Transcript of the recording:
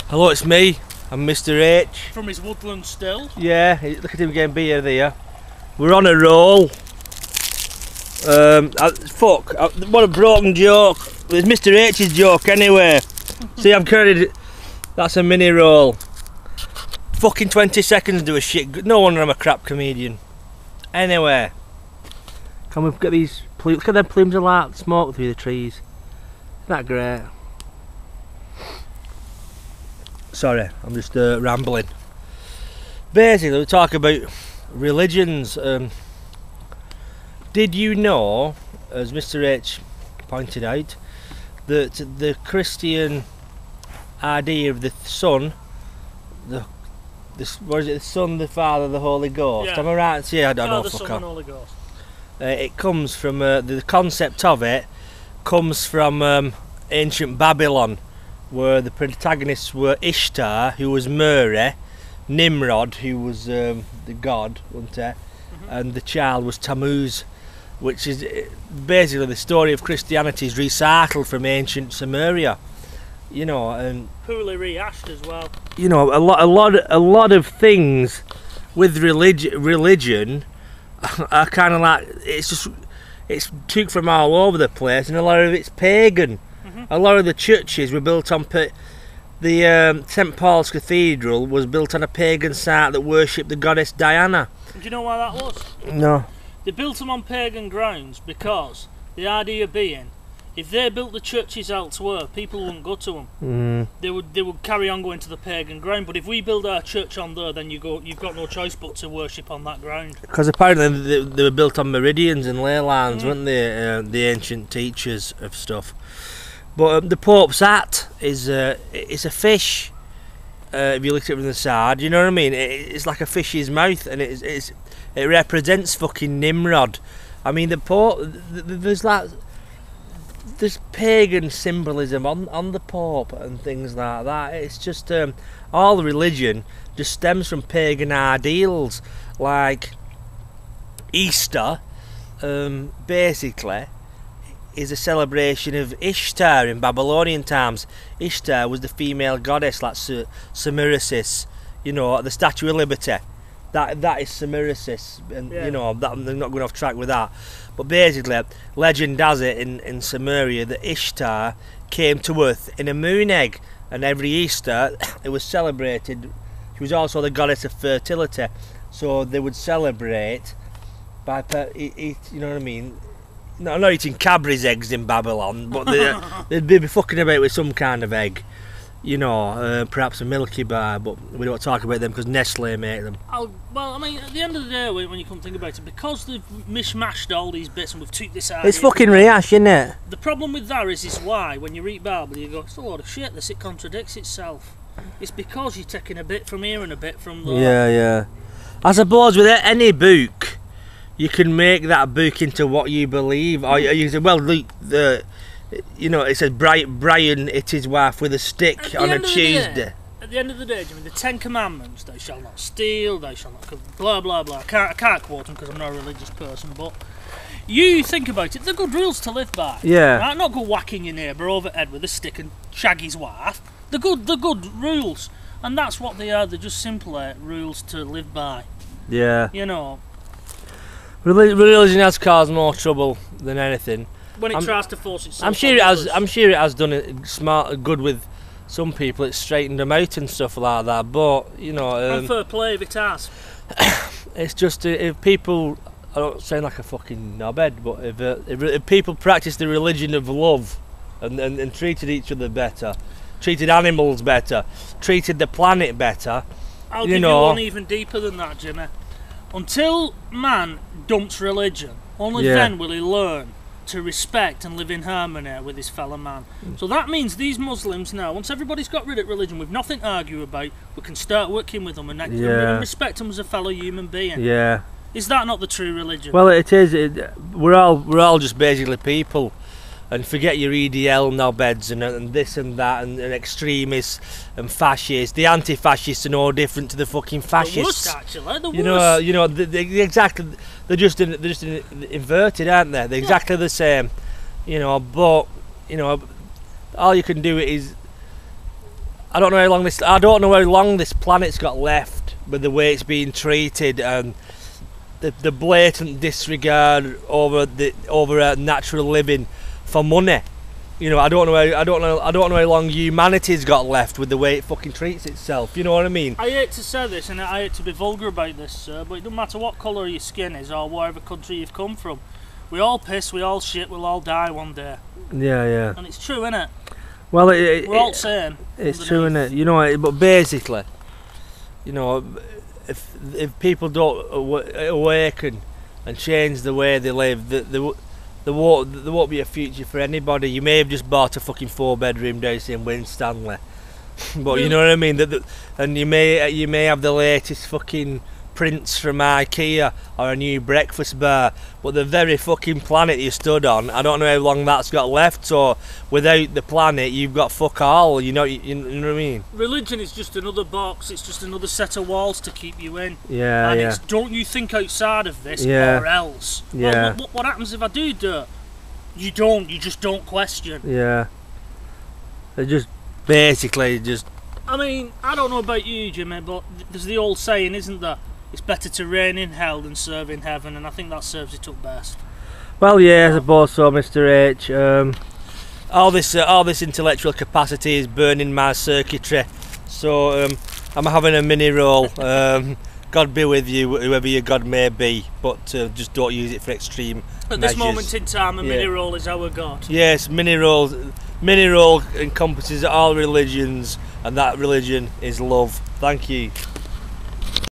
Hello, it's me. I'm Mr. H. From his woodland still. Yeah, look at him getting beer there. We're on a roll. What a broken joke. It's Mr. H's joke anyway. See, I've carried. That's a mini roll. Fucking 20 seconds to do a shit. No wonder I'm a crap comedian. Anyway, can we get these plumes? Look at them plumes of light smoke through the trees. Isn't that great? Sorry, I'm just rambling. Basically, we talk about religions. Did you know, as Mr. H pointed out, that the Christian idea of the Son, what is it? The Son, the Father, the Holy Ghost. Yeah. Am I right? Yeah, I don't know. The Son and Holy Ghost. It comes from the concept of it comes from ancient Babylon, where the protagonists were Ishtar, who was Mary, Nimrod, who was the god, wasn't he? And the child was Tammuz, which is basically the story of Christianity is recycled from ancient Sumeria. You know, and poorly rehashed as well. You know, a lot of things with religion are kind of like it's took from all over the place, and a lot of it's pagan. A lot of the churches were built on the St Paul's Cathedral was built on a pagan site that worshipped the goddess Diana. Do you know why that was? No. They built them on pagan grounds because the idea being, if they built the churches elsewhere, people wouldn't go to them. They would carry on going to the pagan ground. But if we build our church on there, then you've got no choice but to worship on that ground. Because apparently they were built on meridians and ley lines, weren't they? The ancient teachers of stuff. But the Pope's hat is it's a fish. If you look at it from the side, you know what I mean. It's like a fish's mouth, and it represents fucking Nimrod. I mean, the Pope. There's pagan symbolism on the Pope and things like that. It's just all the religion just stems from pagan ideals, like Easter. Basically, is a celebration of Ishtar in Babylonian times. Ishtar was the female goddess, like Semiramis, you know, the Statue of Liberty. That is Semiramis, and yeah. You know, I'm not going off track with that. But basically, legend has it in Sumeria that Ishtar came to Earth in a moon egg, and every Easter it was celebrated. She was also the goddess of fertility, so they would celebrate by you know what I mean. No, I'm not eating Cadbury's eggs in Babylon, but they'd be fucking about with some kind of egg. You know, perhaps a Milky Bar, but we don't talk about them because Nestle make them. Well, I mean, at the end of the day, when you come to think about it, because they've mishmashed all these bits and we've took this out. It's fucking rehash, isn't it? The problem with that is why, when you read Bible, you go, it's a lot of shit, it contradicts itself. It's because you're taking a bit from here and a bit from there. Yeah. I suppose with any book, you can make that book into what you believe. Or you say, well, look, you know, it says Brian hit his wife with a stick on a Tuesday. At the end of the day, Jimmy, the 10 Commandments, they shall not steal, they shall not blah blah blah. I can't quote them because I'm not a religious person, but you think about it, they're good rules to live by. Yeah. Right? Not go whacking your neighbour over the head with a stick and shag his wife. They're good rules, and that's what they are. They're just simply rules to live by. Yeah. You know. Religion has caused more trouble than anything. When it tries to force itself. I'm sure it has done it good with some people. It's straightened them out and stuff like that. But you know, unfair play if it has. It's just if people. I don't sound like a fucking knobhead, but if people practice the religion of love and treated each other better, treated animals better, treated the planet better, I'll give you one even deeper than that, Jimmy. Until man dumps religion, only then will he learn to respect and live in harmony with his fellow man. So that means these Muslims now, once everybody's got rid of religion, we've nothing to argue about, we can start working with them and respect them as a fellow human being. Yeah. Is that not the true religion? Well, it is. We're all just basically people. And forget your EDL knobheads and this and that and extremists and fascists. The anti-fascists are no different to the fucking fascists. The worst, actually. The worst. You know, exactly. They're just inverted, aren't they? They're exactly the same. You know, but you know, all you can do is I don't know how long this planet's got left with the way it's being treated and the blatant disregard over natural living for money. You know, I don't know how long humanity's got left with the way it fucking treats itself. You know what I mean? I hate to say this, and I hate to be vulgar about this, sir, but it doesn't matter what colour your skin is or whatever country you've come from. We all piss, we all shit, we'll all die one day. Yeah. And it's true, innit? Well, we're all same. It's true, innit? You know, but basically, you know, if people don't awaken and change the way they live, there won't be a future for anybody. You may have just bought a fucking 4-bedroom house in Winstanley, but you know what I mean. And you may have the latest fucking prints from IKEA or a new breakfast bar, but the very fucking planet you stood on, I don't know how long that's got left. So without the planet, you've got fuck all. You know what I mean? Religion is just another box. It's just another set of walls to keep you in. Yeah, and yeah. it's don't you think outside of this, Yeah. or else. Yeah. Well, what happens if I do? You don't. You just don't question. Yeah. They just basically just. I mean, I don't know about you, Jimmy, but there's the old saying, isn't there? It's better to reign in hell than serve in heaven, and I think that serves it up best. Well, yeah, I suppose so, Mr. H. All this intellectual capacity is burning my circuitry, so I'm having a mini roll. God be with you, whoever your God may be, but just don't use it for extreme At measures. this moment in time, a mini roll is our God. Yes, mini roll encompasses all religions, and that religion is love. Thank you.